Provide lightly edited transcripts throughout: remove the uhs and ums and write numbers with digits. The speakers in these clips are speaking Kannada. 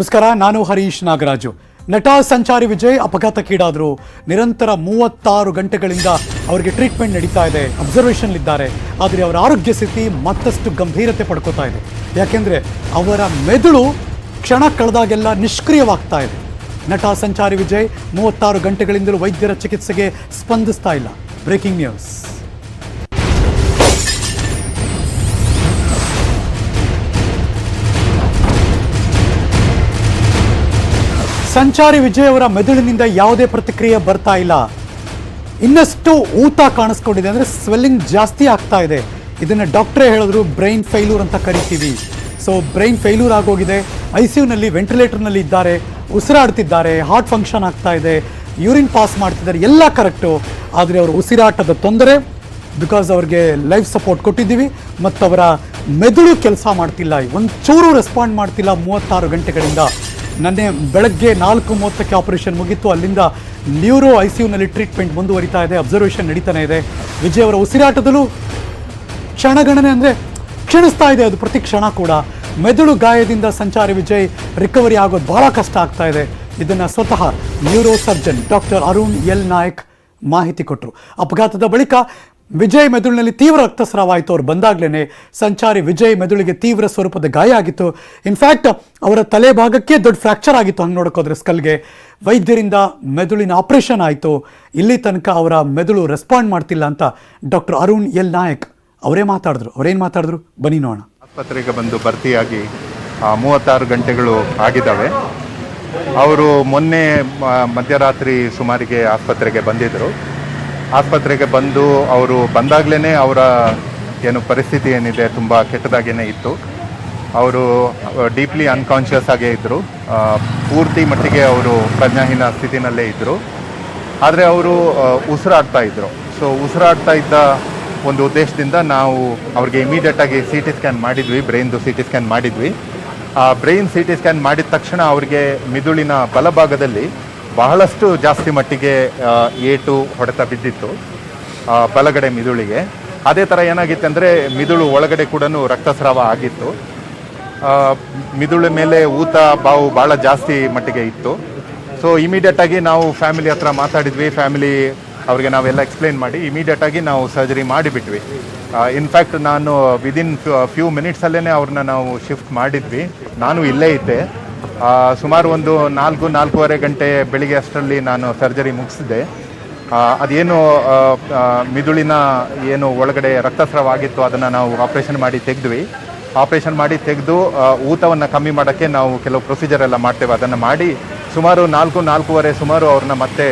ನಮಸ್ಕಾರ, ನಾನು ಹರೀಶ್ ನಾಗರಾಜು. ನಟ ಸಂಚಾರಿ ವಿಜಯ್ ಅಪಘಾತಕ್ಕೀಡಾದರು. ನಿರಂತರ 36 ಗಂಟೆಗಳಿಂದ ಅವರಿಗೆ ಟ್ರೀಟ್ಮೆಂಟ್ ನಡೀತಾ ಇದೆ, ಅಬ್ಸರ್ವೇಷನ್ ಇದ್ದಾರೆ. ಆದರೆ ಅವರ ಆರೋಗ್ಯ ಸ್ಥಿತಿ ಮತ್ತಷ್ಟು ಗಂಭೀರತೆ ಪಡ್ಕೋತಾ ಇದೆ. ಯಾಕೆಂದರೆ ಅವರ ಮೆದುಳು ಕ್ಷಣ ಕಳೆದಾಗೆಲ್ಲ ನಿಷ್ಕ್ರಿಯವಾಗ್ತಾ ಇದೆ. ನಟ ಸಂಚಾರಿ ವಿಜಯ್ 36 ಗಂಟೆಗಳಿಂದಲೂ ವೈದ್ಯರ ಚಿಕಿತ್ಸೆಗೆ ಸ್ಪಂದಿಸ್ತಾ ಇಲ್ಲ. Breaking news. ಸಂಚಾರಿ ವಿಜಯ್ ಅವರ ಮೆದುಳಿನಿಂದ ಯಾವುದೇ ಪ್ರತಿಕ್ರಿಯೆ ಬರ್ತಾ ಇಲ್ಲ. ಇನ್ನಷ್ಟು ಊತ ಕಾಣಿಸ್ಕೊಂಡಿದೆ, ಅಂದರೆ ಸ್ವೆಲ್ಲಿಂಗ್ ಜಾಸ್ತಿ ಆಗ್ತಾ ಇದೆ. ಇದನ್ನು ಡಾಕ್ಟ್ರೇ ಹೇಳಿದ್ರು ಬ್ರೈನ್ ಫೇಲ್ಯೂರ್ ಅಂತ ಕರಿತೀವಿ. ಸೊ ಬ್ರೈನ್ ಫೇಲ್ಯೂರ್ ಆಗೋಗಿದೆ. ICUನಲ್ಲಿ ವೆಂಟಿಲೇಟರ್ನಲ್ಲಿ ಇದ್ದಾರೆ, ಉಸಿರಾಡ್ತಿದ್ದಾರೆ, ಹಾರ್ಟ್ ಫಂಕ್ಷನ್ ಆಗ್ತಾ ಇದೆ, ಯೂರಿನ್ ಪಾಸ್ ಮಾಡ್ತಿದ್ದಾರೆ, ಎಲ್ಲ ಕರೆಕ್ಟು. ಆದರೆ ಅವರ ಉಸಿರಾಟದ ತೊಂದರೆ, ಬಿಕಾಸ್ ಅವ್ರಿಗೆ ಲೈಫ್ ಸಪೋರ್ಟ್ ಕೊಟ್ಟಿದ್ದೀವಿ, ಮತ್ತು ಅವರ ಮೆದುಳು ಕೆಲಸ ಮಾಡ್ತಿಲ್ಲ, ಒಂಚೂರು ರೆಸ್ಪಾಂಡ್ ಮಾಡ್ತಿಲ್ಲ 36 ಗಂಟೆಗಳಿಂದ. ನನ್ನೆ ಬೆಳಗ್ಗೆ 4:30ಕ್ಕೆ ಆಪರೇಷನ್ ಮುಗಿತ್ತು. ಅಲ್ಲಿಂದ ನ್ಯೂರೋ ICUನಲ್ಲಿ ಟ್ರೀಟ್ಮೆಂಟ್ ಮುಂದುವರಿತಾ ಇದೆ, ಅಬ್ಸರ್ವೇಷನ್ ನಡೀತಾನೆ ಇದೆ. ವಿಜಯ್ ಅವರ ಉಸಿರಾಟದಲ್ಲೂ ಕ್ಷಣಗಣನೆ, ಅಂದರೆ ಕ್ಷಣಿಸ್ತಾ ಇದೆ ಅದು ಪ್ರತಿ ಕ್ಷಣ ಕೂಡ. ಮೆದುಳು ಗಾಯದಿಂದ ಸಂಚಾರಿ ವಿಜಯ್ ರಿಕವರಿ ಆಗೋದು ಬಹಳ ಕಷ್ಟ ಆಗ್ತಾ ಇದೆ. ಇದನ್ನು ಸ್ವತಃ neurosurgeon doctor Arun L Nayak ಮಾಹಿತಿ ಕೊಟ್ಟರು. ಅಪಘಾತದ ಬಳಿಕ ವಿಜಯ್ ಮೆದುಳಿನಲ್ಲಿ ತೀವ್ರ ರಕ್ತಸ್ರಾವ ಆಯಿತು. ಅವ್ರು ಬಂದಾಗಲೇ ಸಂಚಾರಿ ವಿಜಯ್ ಮೆದುಳಿಗೆ ತೀವ್ರ ಸ್ವರೂಪದ ಗಾಯ ಆಗಿತ್ತು. ಇನ್ಫ್ಯಾಕ್ಟ್ ಅವರ ತಲೆ ಭಾಗಕ್ಕೆ ದೊಡ್ಡ ಫ್ರ್ಯಾಕ್ಚರ್ ಆಗಿತ್ತು. ಹಂಗೆ ನೋಡೋಕೋದ್ರೆ ಸ್ಕಲ್ಗೆ. ವೈದ್ಯರಿಂದ ಮೆದುಳಿನ ಆಪರೇಷನ್ ಆಯಿತು. ಇಲ್ಲಿ ತನಕ ಅವರ ಮೆದುಳು ರೆಸ್ಪಾಂಡ್ ಮಾಡ್ತಿಲ್ಲ ಅಂತ ಡಾಕ್ಟರ್ ಅರುಣ್ ಎಲ್ ನಾಯಕ್ ಅವರೇ ಮಾತಾಡಿದ್ರು. ಅವ್ರೇನು ಮಾತಾಡಿದ್ರು ಬನ್ನಿ ನೋಡೋಣ. ಆಸ್ಪತ್ರೆಗೆ ಬಂದು ಭರ್ತಿಯಾಗಿ 36 ಗಂಟೆಗಳು ಆಗಿದ್ದಾವೆ. ಅವರು ಮೊನ್ನೆ ಮಧ್ಯರಾತ್ರಿ ಸುಮಾರಿಗೆ ಆಸ್ಪತ್ರೆಗೆ ಬಂದಿದ್ದರು. ಆಸ್ಪತ್ರೆಗೆ ಬಂದು ಅವರು ಬಂದಾಗಲೇ ಅವರ ಏನು ಪರಿಸ್ಥಿತಿ ಏನಿದೆ ತುಂಬ ಕೆಟ್ಟದಾಗೇ ಇತ್ತು. ಅವರು ಡೀಪ್ಲಿ ಅನ್ಕಾನ್ಷಿಯಸ್ ಆಗೇ ಇದ್ದರು. ಪೂರ್ತಿ ಮಟ್ಟಿಗೆ ಅವರು ಪ್ರಜ್ಞಾಹೀನ ಸ್ಥಿತಿನಲ್ಲೇ ಇದ್ದರು. ಆದರೆ ಅವರು ಉಸಿರಾಡ್ತಾ ಇದ್ದರು. ಸೊ ಉಸಿರಾಡ್ತಾ ಇದ್ದ ಒಂದು ಉದ್ದೇಶದಿಂದ ನಾವು ಅವ್ರಿಗೆ ಇಮಿಡಿಯೇಟಾಗಿ CT ಸ್ಕ್ಯಾನ್ ಮಾಡಿದ್ವಿ, ಬ್ರೈನ್ದು CT ಸ್ಕ್ಯಾನ್ ಮಾಡಿದ್ವಿ. ಬ್ರೈನ್ CT ಸ್ಕ್ಯಾನ್ ಮಾಡಿದ ತಕ್ಷಣ ಅವರಿಗೆ ಮಿದುಳಿನ ಬಲಭಾಗದಲ್ಲಿ ಬಹಳಷ್ಟು ಜಾಸ್ತಿ ಮಟ್ಟಿಗೆ ಏಟು ಹೊಡೆತ ಬಿದ್ದಿತ್ತು ಬಲಗಡೆ ಮಿದುಳಿಗೆ. ಅದೇ ಥರ ಏನಾಗಿತ್ತು ಅಂದರೆ ಮಿದುಳು ಒಳಗಡೆ ಕೂಡ ರಕ್ತಸ್ರಾವ ಆಗಿತ್ತು. ಮಿದುಳು ಮೇಲೆ ಊತ ಬಾವು ಭಾಳ ಜಾಸ್ತಿ ಮಟ್ಟಿಗೆ ಇತ್ತು. ಸೊ ಇಮಿಡಿಯೇಟಾಗಿ ನಾವು ಫ್ಯಾಮಿಲಿ ಹತ್ರ ಮಾತಾಡಿದ್ವಿ. ಫ್ಯಾಮಿಲಿ ಅವ್ರಿಗೆ ನಾವೆಲ್ಲ ಎಕ್ಸ್ಪ್ಲೈನ್ ಮಾಡಿ ಇಮಿಡಿಯೇಟಾಗಿ ನಾವು ಸರ್ಜರಿ ಮಾಡಿಬಿಟ್ವಿ. ಇನ್ಫ್ಯಾಕ್ಟ್ ನಾನು ವಿದಿನ್ ಫ್ಯೂ ಮಿನಿಟ್ಸಲ್ಲೇ ಅವ್ರನ್ನ ನಾವು ಶಿಫ್ಟ್ ಮಾಡಿದ್ವಿ. ನಾನು ಇಲ್ಲೇ ಇದ್ದೆ. ಸುಮಾರು ಒಂದು 4-4:30 ಗಂಟೆ ಬೆಳಿಗ್ಗೆ ಅಷ್ಟರಲ್ಲಿ ನಾನು ಸರ್ಜರಿ ಮುಗಿಸಿದೆ. ಅದೇನು ಮಿದುಳಿನ ಏನು ಒಳಗಡೆ ರಕ್ತಸ್ರಾವ ಆಗಿತ್ತು ಅದನ್ನು ನಾವು ಆಪ್ರೇಷನ್ ಮಾಡಿ ತೆಗೆದ್ವಿ. ಆಪ್ರೇಷನ್ ಮಾಡಿ ತೆಗೆದು ಊತವನ್ನು ಕಮ್ಮಿ ಮಾಡೋಕ್ಕೆ ನಾವು ಕೆಲವು ಪ್ರೊಸೀಜರ್ ಎಲ್ಲ ಮಾಡ್ತೇವೆ. ಅದನ್ನು ಮಾಡಿ ಸುಮಾರು 4-4:30 ಸುಮಾರು ಅವ್ರನ್ನ ಮತ್ತೆ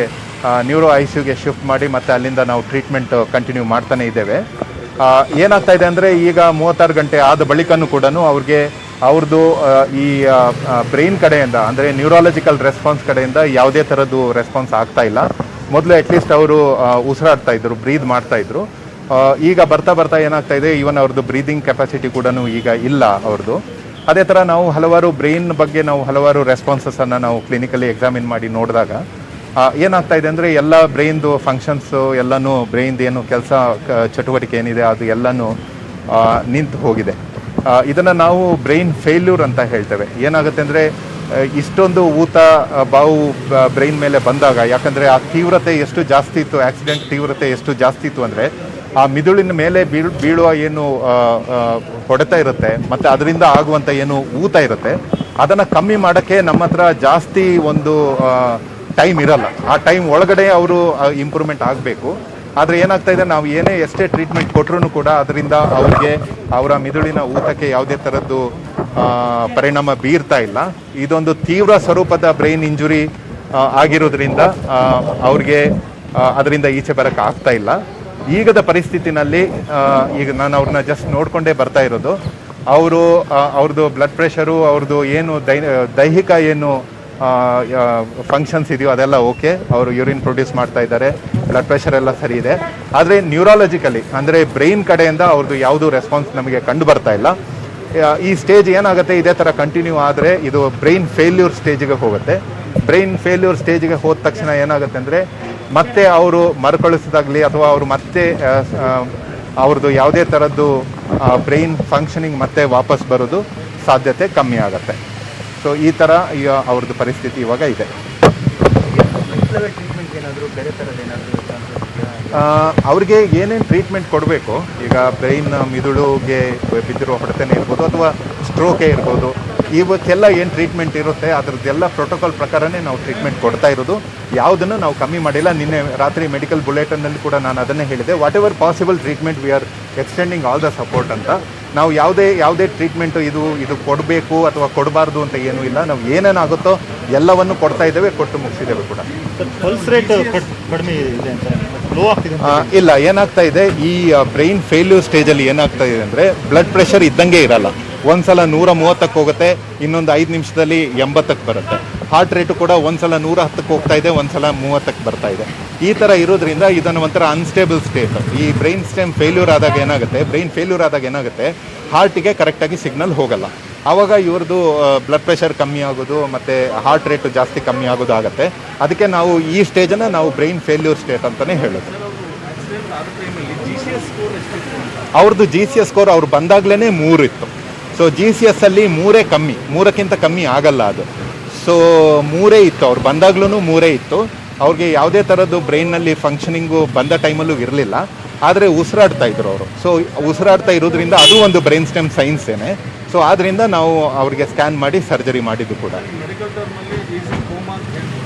ನ್ಯೂರೋ ICUಗೆ ಶಿಫ್ಟ್ ಮಾಡಿ ಮತ್ತೆ ಅಲ್ಲಿಂದ ನಾವು ಟ್ರೀಟ್ಮೆಂಟ್ ಕಂಟಿನ್ಯೂ ಮಾಡ್ತಾನೆ ಇದ್ದೇವೆ. ಏನಾಗ್ತಾ ಇದೆ ಅಂದರೆ ಈಗ 36 ಗಂಟೆ ಆದ ಬಳಿಕನೂ ಕೂಡ ಅವ್ರದ್ದು ಈ ಬ್ರೈನ್ ಕಡೆಯಿಂದ, ಅಂದರೆ ನ್ಯೂರಾಲಜಿಕಲ್ ರೆಸ್ಪಾನ್ಸ್ ಕಡೆಯಿಂದ ಯಾವುದೇ ಥರದ್ದು ರೆಸ್ಪಾನ್ಸ್ ಆಗ್ತಾ ಇಲ್ಲ. ಮೊದಲು ಅಟ್ಲೀಸ್ಟ್ ಅವರು ಉಸಿರಾಡ್ತಾ ಇದ್ರು, ಬ್ರೀದ್ ಮಾಡ್ತಾ ಇದ್ರು. ಈಗ ಬರ್ತಾ ಬರ್ತಾ ಏನಾಗ್ತಾ ಇದೆ, ಈವನ್ ಅವ್ರದ್ದು ಬ್ರೀದಿಂಗ್ ಕೆಪಾಸಿಟಿ ಕೂಡ ಈಗ ಇಲ್ಲ ಅವ್ರದ್ದು. ಅದೇ ಥರ ನಾವು ಹಲವಾರು ಬ್ರೈನ್ ಬಗ್ಗೆ ನಾವು ಹಲವಾರು ರೆಸ್ಪಾನ್ಸಸನ್ನು ನಾವು ಕ್ಲಿನಿಕಲಿ ಎಕ್ಸಾಮಿನ್ ಮಾಡಿ ನೋಡಿದಾಗ ಏನಾಗ್ತಾ ಇದೆ ಅಂದರೆ ಎಲ್ಲ ಬ್ರೈನ್ದು ಫಂಕ್ಷನ್ಸು ಎಲ್ಲನೂ, ಬ್ರೈನ್ದು ಏನು ಕೆಲಸ ಚಟುವಟಿಕೆ ಏನಿದೆ ಅದು ಎಲ್ಲನೂ ನಿಂತು ಹೋಗಿದೆ. ಇದನ್ನು ನಾವು ಬ್ರೈನ್ ಫೇಲ್ಯೂರ್ ಅಂತ ಹೇಳ್ತೇವೆ. ಏನಾಗುತ್ತೆ ಅಂದರೆ ಇಷ್ಟೊಂದು ಊತ ಬಾವು ಬ್ರೈನ್ ಮೇಲೆ ಬಂದಾಗ, ಯಾಕಂದರೆ ಆ ತೀವ್ರತೆ ಎಷ್ಟು ಜಾಸ್ತಿ ಇತ್ತು, ಆಕ್ಸಿಡೆಂಟ್ ತೀವ್ರತೆ ಎಷ್ಟು ಜಾಸ್ತಿ ಇತ್ತು ಅಂದರೆ ಆ ಮಿದುಳಿನ ಮೇಲೆ ಬೀಳುವ ಏನು ಹೊಡೆತ ಇರುತ್ತೆ ಮತ್ತು ಅದರಿಂದ ಆಗುವಂಥ ಏನು ಊತ ಇರುತ್ತೆ ಅದನ್ನು ಕಮ್ಮಿ ಮಾಡೋಕ್ಕೆ ನಮ್ಮ ಹತ್ರ ಜಾಸ್ತಿ ಒಂದು ಟೈಮ್ ಇರಲ್ಲ. ಆ ಟೈಮ್ ಒಳಗಡೆ ಅವರು ಇಂಪ್ರೂವ್ಮೆಂಟ್ ಆಗಬೇಕು. ಆದರೆ ಏನಾಗ್ತಾ ಇದೆ, ನಾವು ಎಷ್ಟೇ ಟ್ರೀಟ್ಮೆಂಟ್ ಕೊಟ್ಟರು ಕೂಡ ಅದರಿಂದ ಅವ್ರಿಗೆ ಅವರ ಮಿದುಳಿನ ಊತಕ್ಕೆ ಯಾವುದೇ ಥರದ್ದು ಪರಿಣಾಮ ಬೀರ್ತಾ ಇಲ್ಲ. ಇದೊಂದು ತೀವ್ರ ಸ್ವರೂಪದ ಬ್ರೈನ್ ಇಂಜುರಿ ಆಗಿರೋದ್ರಿಂದ ಅವ್ರಿಗೆ ಅದರಿಂದ ಈಚೆ ಬರೋಕ್ಕೆ ಆಗ್ತಾ ಇಲ್ಲ. ಈಗದ ಪರಿಸ್ಥಿತಿನಲ್ಲಿ ಈಗ ನಾನು ಅವ್ರನ್ನ ಜಸ್ಟ್ ನೋಡಿಕೊಂಡೇ ಬರ್ತಾ ಇರೋದು. ಅವ್ರದ್ದು ಬ್ಲಡ್ ಪ್ರೆಷರು, ಅವ್ರದ್ದು ಏನು ದೈಹಿಕ ಏನು ಫಂಕ್ಷನ್ಸ್ ಇದೆಯೋ ಅದೆಲ್ಲ ಓಕೆ. ಅವರು ಯೂರಿನ್ ಪ್ರೊಡ್ಯೂಸ್ ಮಾಡ್ತಾ ಇದ್ದಾರೆ, ಬ್ಲಡ್ ಪ್ರೆಷರ್ ಎಲ್ಲ ಸರಿ ಇದೆ. ಆದರೆ ನ್ಯೂರಾಲಜಿಕಲಿ, ಅಂದರೆ ಬ್ರೈನ್ ಕಡೆಯಿಂದ ಅವ್ರದ್ದು ಯಾವುದೂ ರೆಸ್ಪಾನ್ಸ್ ನಮಗೆ ಕಂಡು ಬರ್ತಾ ಇಲ್ಲ. ಈ ಸ್ಟೇಜ್ ಏನಾಗುತ್ತೆ, ಇದೇ ಥರ ಕಂಟಿನ್ಯೂ ಆದರೆ ಇದು ಬ್ರೈನ್ ಫೇಲ್ಯೂರ್ ಸ್ಟೇಜಿಗೆ ಹೋಗುತ್ತೆ. ಬ್ರೈನ್ ಫೇಲ್ಯೂರ್ ಸ್ಟೇಜಿಗೆ ಹೋದ ತಕ್ಷಣ ಏನಾಗುತ್ತೆ ಅಂದರೆ ಮತ್ತೆ ಅವರು ಮರುಕಳಿಸೋದಾಗಲಿ ಅಥವಾ ಅವರು ಮತ್ತೆ ಅವ್ರದ್ದು ಯಾವುದೇ ಥರದ್ದು ಬ್ರೈನ್ ಫಂಕ್ಷನಿಂಗ್ ಮತ್ತೆ ವಾಪಸ್ ಬರೋದು ಸಾಧ್ಯತೆ ಕಮ್ಮಿ ಆಗುತ್ತೆ. ಸೊ ಈ ಥರ ಅವ್ರದ್ದು ಪರಿಸ್ಥಿತಿ ಇವಾಗ ಇದೆ. ಅವ್ರಿಗೆ ಏನೇನು ಟ್ರೀಟ್ಮೆಂಟ್ ಕೊಡಬೇಕು, ಈಗ ಬ್ರೈನ್ ಮಿದುಳುಗೆ ಬಿದ್ದಿರೋ ಹೊಡೆತನೇ ಇರ್ಬೋದು ಅಥವಾ ಸ್ಟ್ರೋಕೇ ಇರ್ಬೋದು, ಇವಕ್ಕೆಲ್ಲ ಏನು ಟ್ರೀಟ್ಮೆಂಟ್ ಇರುತ್ತೆ ಅದರದ್ದೆಲ್ಲ ಪ್ರೋಟೋಕಾಲ್ ಪ್ರಕಾರನೇ ನಾವು ಟ್ರೀಟ್ಮೆಂಟ್ ಕೊಡ್ತಾ ಇರೋದು. ಯಾವುದನ್ನು ನಾವು ಕಮ್ಮಿ ಮಾಡಿಲ್ಲ. ನಿನ್ನೆ ರಾತ್ರಿ ಮೆಡಿಕಲ್ ಬುಲೆಟನ್ನಲ್ಲಿ ಕೂಡ ನಾನು ಅದನ್ನೇ ಹೇಳಿದೆ, what ever possible treatment we are extending all the support ಅಂತ. ನಾವು ಯಾವುದೇ ಟ್ರೀಟ್ಮೆಂಟು ಇದು ಕೊಡಬೇಕು ಅಥವಾ ಕೊಡಬಾರ್ದು ಅಂತ ಏನೂ ಇಲ್ಲ. ನಾವು ಏನೇನಾಗುತ್ತೋ ಎಲ್ಲವನ್ನು ಕೊಡ್ತಾ ಇದ್ದೇವೆ, ಕೊಟ್ಟು ಮುಗಿಸಿದ್ದೇವೆ ಕೂಡ. ಪಲ್ಸ್ ರೇಟ್ ಕಡಿಮೆ ಇದೆ ಅಂತ ಲೋ ಆಗ್ತಿದೆ. ಇಲ್ಲ, ಏನಾಗ್ತಾ ಇದೆ, ಈ ಬ್ರೈನ್ ಫೇಲ್ಯೂರ್ ಸ್ಟೇಜಲ್ಲಿ ಏನಾಗ್ತಾ ಇದೆ ಅಂದರೆ ಬ್ಲಡ್ ಪ್ರೆಷರ್ ಇದ್ದಂಗೆ ಇರಲ್ಲ. ಒಂದ್ಸಲ 130ಕ್ಕೆ ಹೋಗುತ್ತೆ, ಇನ್ನೊಂದು 5 ನಿಮಿಷದಲ್ಲಿ 80ಕ್ಕೆ ಬರುತ್ತೆ. ಹಾರ್ಟ್ ರೇಟು ಕೂಡ ಒಂದ್ಸಲ 110ಕ್ಕೆ ಹೋಗ್ತಾ ಇದೆ, ಒಂದ್ಸಲ 30ಕ್ಕೆ ಬರ್ತಾ ಇದೆ. ಈ ಥರ ಇರೋದ್ರಿಂದ ಇದನ್ನು ಒಂಥರ ಅನ್ಸ್ಟೇಬಲ್ ಸ್ಟೇಟ್. ಈ ಬ್ರೈನ್ ಫೇಲ್ಯೂರ್ ಆದಾಗ ಏನಾಗುತ್ತೆ, ಹಾರ್ಟಿಗೆ ಕರೆಕ್ಟಾಗಿ ಸಿಗ್ನಲ್ ಹೋಗಲ್ಲ. ಆವಾಗ ಇವ್ರದ್ದು ಬ್ಲಡ್ ಪ್ರೆಷರ್ ಕಮ್ಮಿ ಆಗೋದು ಮತ್ತು ಹಾರ್ಟ್ ರೇಟು ಜಾಸ್ತಿ ಕಮ್ಮಿ ಆಗೋದು ಆಗುತ್ತೆ. ಅದಕ್ಕೆ ನಾವು ಈ ಸ್ಟೇಜನ್ನು ನಾವು ಬ್ರೈನ್ ಫೇಲ್ಯೂರ್ ಸ್ಟೇಟ್ ಅಂತಲೇ ಹೇಳೋದು. ಅವ್ರದ್ದು GCS ಸ್ಕೋರ್ ಅವ್ರು ಬಂದಾಗಲೇ 3 ಇತ್ತು. ಸೊ GCS ಅಲ್ಲಿ 3 ಕಮ್ಮಿ, 3ಕ್ಕಿಂತ ಕಮ್ಮಿ ಆಗಲ್ಲ ಅದು. ಸೊ 3 ಇತ್ತು, ಅವ್ರು ಬಂದಾಗ್ಲೂ 3 ಇತ್ತು. ಅವ್ರಿಗೆ ಯಾವುದೇ ಥರದ್ದು ಬ್ರೈನ್ನಲ್ಲಿ ಫಂಕ್ಷನಿಂಗು ಬಂದ ಟೈಮಲ್ಲೂ ಇರಲಿಲ್ಲ, ಆದರೆ ಉಸಿರಾಡ್ತಾ ಇದ್ರು ಅವರು. ಸೊ ಉಸಿರಾಡ್ತಾ ಇರೋದ್ರಿಂದ ಅದು ಒಂದು ಬ್ರೈನ್ ಸ್ಟೆಮ್ ಸೈನ್ಸೇನೆ. ಸೊ ಆದ್ದರಿಂದ ನಾವು ಅವ್ರಿಗೆ ಸ್ಕ್ಯಾನ್ ಮಾಡಿ ಸರ್ಜರಿ ಮಾಡಿದ್ದು ಕೂಡ.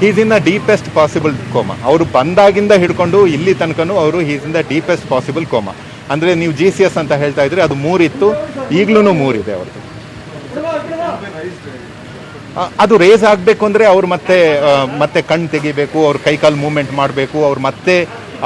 Is in the deepest possible coma. ಅವರು ಬಂದಾಗಿಂದ ಹಿಡ್ಕೊಂಡು ಇಲ್ಲಿ ತನಕನೂ ಅವರು is in the deepest possible coma. ಅಂದರೆ ನೀವು GCS ಅಂತ ಹೇಳ್ತಾ ಇದ್ರಿ, ಅದು 3 ಇತ್ತು, ಈಗಲೂ 3 ಇದೆ ಅವ್ರದ್ದು. ಅದು ರೇಸ್ ಆಗಬೇಕು ಅಂದರೆ ಅವ್ರು ಮತ್ತೆ ಕಣ್ಣು ತೆಗಿಬೇಕು, ಅವ್ರ ಕೈಕಾಲು ಮೂವ್ಮೆಂಟ್ ಮಾಡಬೇಕು, ಅವ್ರು ಮತ್ತೆ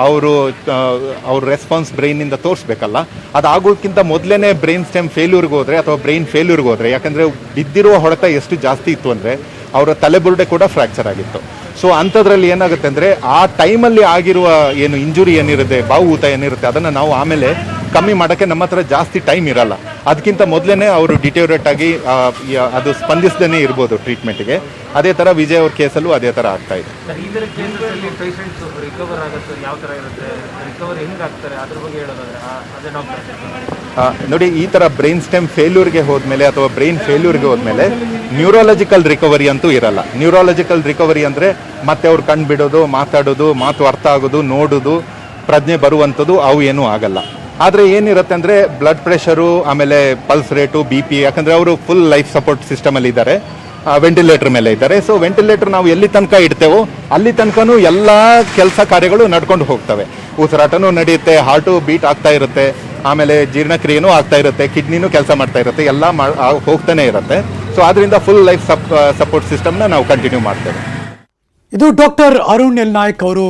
ಅವ್ರ ರೆಸ್ಪಾನ್ಸ್ ಬ್ರೈನಿಂದ ತೋರಿಸ್ಬೇಕಲ್ಲ. ಅದಾಗೋಕ್ಕಿಂತ ಮೊದಲೇ ಬ್ರೈನ್ ಸ್ಟೆಮ್ ಫೇಲ್ಯೂರ್ಗೆ ಹೋದರೆ ಅಥವಾ ಬ್ರೈನ್ ಫೇಲ್ಯೂರ್ಗೆ ಹೋದರೆ, ಯಾಕಂದರೆ ಬಿದ್ದಿರುವ ಹೊಡೆತ ಎಷ್ಟು ಜಾಸ್ತಿ ಇತ್ತು ಅಂದರೆ ಅವರ ತಲೆಬುರುಡೆ ಕೂಡ ಫ್ರ್ಯಾಕ್ಚರ್ ಆಗಿತ್ತು. ಸೊ ಅಂಥದ್ರಲ್ಲಿ ಏನಾಗುತ್ತೆ ಅಂದರೆ ಆ ಟೈಮಲ್ಲಿ ಆಗಿರುವ ಏನು ಇಂಜುರಿ ಏನಿರುತ್ತೆ, ಬಾವು ಊತ ಏನಿರುತ್ತೆ, ಅದನ್ನು ನಾವು ಆಮೇಲೆ ಕಮ್ಮಿ ಮಾಡೋಕ್ಕೆ ನಮ್ಮ ಹತ್ರ ಜಾಸ್ತಿ ಟೈಮ್ ಇರಲ್ಲ. ಅದಕ್ಕಿಂತ ಮೊದಲೇ ಅವರು ಡಿಟೇರಿಯೇಟ್ ಆಗಿ ಅದು ಸ್ಪಂದಿಸದೇ ಇರ್ಬೋದು ಟ್ರೀಟ್ಮೆಂಟ್ಗೆ. ಅದೇ ಥರ ವಿಜಯ್ ಅವ್ರ ಕೇಸಲ್ಲೂ ಅದೇ ಥರ ಆಗ್ತಾ ಇದೆ. ನೋಡಿ, ಈ ಥರ ಬ್ರೈನ್ ಸ್ಟೆಮ್ ಫೇಲ್ಯೂರ್ಗೆ ಹೋದ್ಮೇಲೆ ಅಥವಾ ಬ್ರೈನ್ ಫೇಲ್ಯೂರ್ಗೆ ಹೋದ್ಮೇಲೆ ನ್ಯೂರಾಲಜಿಕಲ್ ರಿಕವರಿ ಅಂತೂ ಇರಲ್ಲ. ನ್ಯೂರಾಲಜಿಕಲ್ ರಿಕವರಿ ಅಂದರೆ ಮತ್ತೆ ಅವ್ರು ಕಣ್ಣು ಬಿಡೋದು, ಮಾತಾಡೋದು, ಮಾತು ಅರ್ಥ ಆಗೋದು, ನೋಡೋದು, ಪ್ರಜ್ಞೆ ಬರುವಂಥದ್ದು ಅವು ಏನೂ ಆಗಲ್ಲ. ಆದರೆ ಏನಿರುತ್ತೆ ಅಂದರೆ ಬ್ಲಡ್ ಪ್ರೆಷರು, ಆಮೇಲೆ ಪಲ್ಸ್ ರೇಟು, BP, ಯಾಕಂದರೆ ಅವರು ಫುಲ್ ಲೈಫ್ ಸಪೋರ್ಟ್ ಸಿಸ್ಟಮಲ್ಲಿ ಇದ್ದಾರೆ, ವೆಂಟಿಲೇಟರ್ ಮೇಲೆ ಇದ್ದಾರೆ. ಸೊ ವೆಂಟಿಲೇಟರ್ ನಾವು ಎಲ್ಲಿ ತನಕ ಇಡ್ತೇವೋ ಅಲ್ಲಿ ತನಕನೂ ಎಲ್ಲ ಕೆಲಸ ಕಾರ್ಯಗಳು ನಡ್ಕೊಂಡು ಹೋಗ್ತವೆ. ಉಸಿರಾಟನೂ ನಡೆಯುತ್ತೆ, ಹಾರ್ಟು ಬೀಟ್ ಆಗ್ತಾ ಇರುತ್ತೆ, ಆಮೇಲೆ ಜೀರ್ಣಕ್ರಿಯೆನೂ ಆಗ್ತಾ ಇರುತ್ತೆ, ಕಿಡ್ನಿನೂ ಕೆಲಸ ಮಾಡ್ತಾ ಇರುತ್ತೆ, ಎಲ್ಲ ಹೋಗ್ತಾನೆ ಇರುತ್ತೆ. ಸೊ ಆದ್ದರಿಂದ ಫುಲ್ ಲೈಫ್ ಸಪೋರ್ಟ್ ಸಿಸ್ಟಮ್ನ ನಾವು ಕಂಟಿನ್ಯೂ ಮಾಡ್ತೇವೆ. ಇದು ಡಾಕ್ಟರ್ ಅರುಣ್ ಎಲ್ ನಾಯಕ್ ಅವರು